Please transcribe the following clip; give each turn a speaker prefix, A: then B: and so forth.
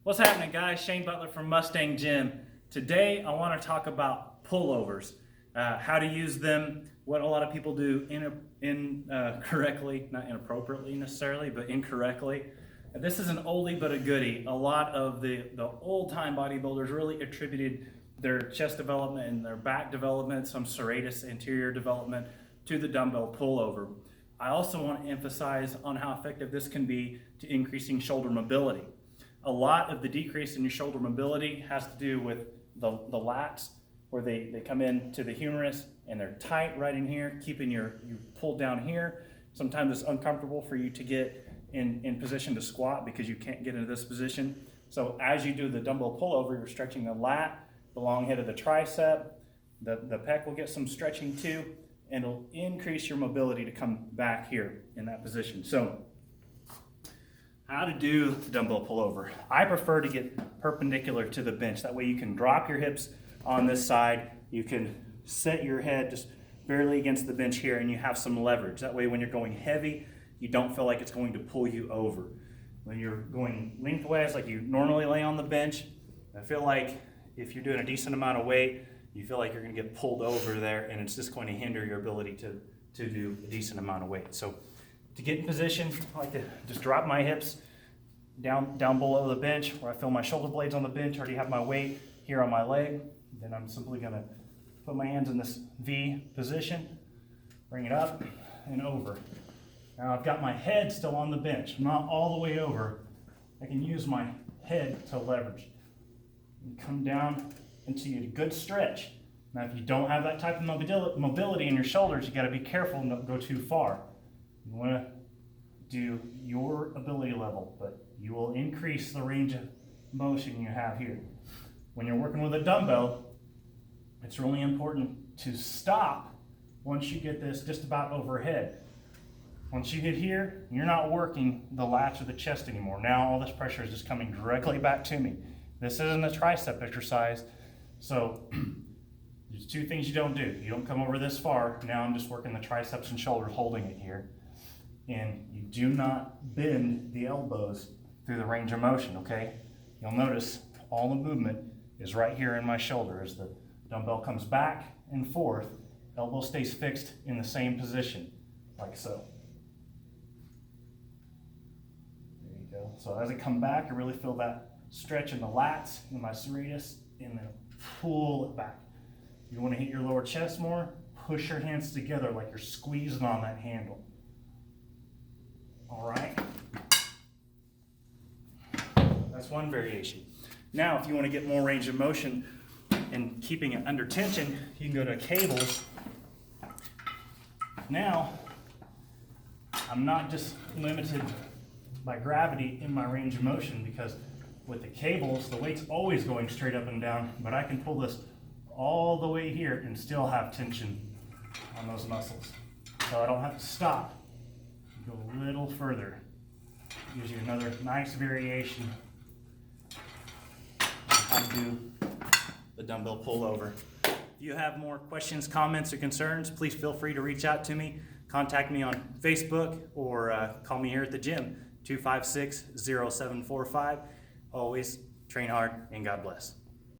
A: What's happening, guys? Shane Butler from Mustang Gym. Today I want to talk about pullovers, how to use them, what a lot of people do incorrectly, not inappropriately necessarily, but incorrectly. This is an oldie but a goodie. A lot of the old-time bodybuilders really attributed their chest development and their back development, some serratus anterior development, to the dumbbell pullover. I also want to emphasize on how effective this can be to increasing shoulder mobility. A lot of the decrease in your shoulder mobility has to do with the lats, where they come into the humerus and they're tight right in here, keeping you pulled down here. Sometimes it's uncomfortable for you to get in position to squat because you can't get into this position. So as you do the dumbbell pullover, you're stretching the lat, the long head of the tricep, the pec will get some stretching too, and it'll increase your mobility to come back here in that position. So how to do the dumbbell pullover. I prefer to get perpendicular to the bench. That way you can drop your hips on this side. You can set your head just barely against the bench here and you have some leverage. That way when you're going heavy, you don't feel like it's going to pull you over. When you're going lengthwise like you normally lay on the bench, I feel like if you're doing a decent amount of weight, you feel like you're going to get pulled over there and it's just going to hinder your ability to do a decent amount of weight. So to get in position, I like to just drop my hips down below the bench where I feel my shoulder blades on the bench. I already have my weight here on my leg. Then I'm simply going to put my hands in this V position, bring it up and over. Now I've got my head still on the bench. I'm not all the way over. I can use my head to leverage. And come down until you get a good stretch. Now if you don't have that type of mobility in your shoulders, you got to be careful and don't go too far. You want to do your ability level, but you will increase the range of motion you have here. When you're working with a dumbbell, it's really important to stop once you get this just about overhead. Once you get here, you're not working the lats or the chest anymore. Now all this pressure is just coming directly back to me. This isn't a tricep exercise, so there's two things you don't do. You don't come over this far. Now I'm just working the triceps and shoulders, holding it here. And you do not bend the elbows through the range of motion, okay? You'll notice all the movement is right here in my shoulder. As the dumbbell comes back and forth, elbow stays fixed in the same position, like so. There you go. So as I come back, I really feel that stretch in the lats, in my serratus, and then pull it back. You want to hit your lower chest more, push your hands together like you're squeezing on that handle. All right. That's one variation. Now, if you want to get more range of motion and keeping it under tension, you can go to cables. Now, I'm not just limited by gravity in my range of motion, because with the cables, the weight's always going straight up and down, but I can pull this all the way here and still have tension on those muscles. So I don't have to stop. Go a little further. Gives you another nice variation on how to do the dumbbell pullover. If you have more questions, comments, or concerns, please feel free to reach out to me. Contact me on Facebook or call me here at the gym, 256-0745. Always train hard and God bless.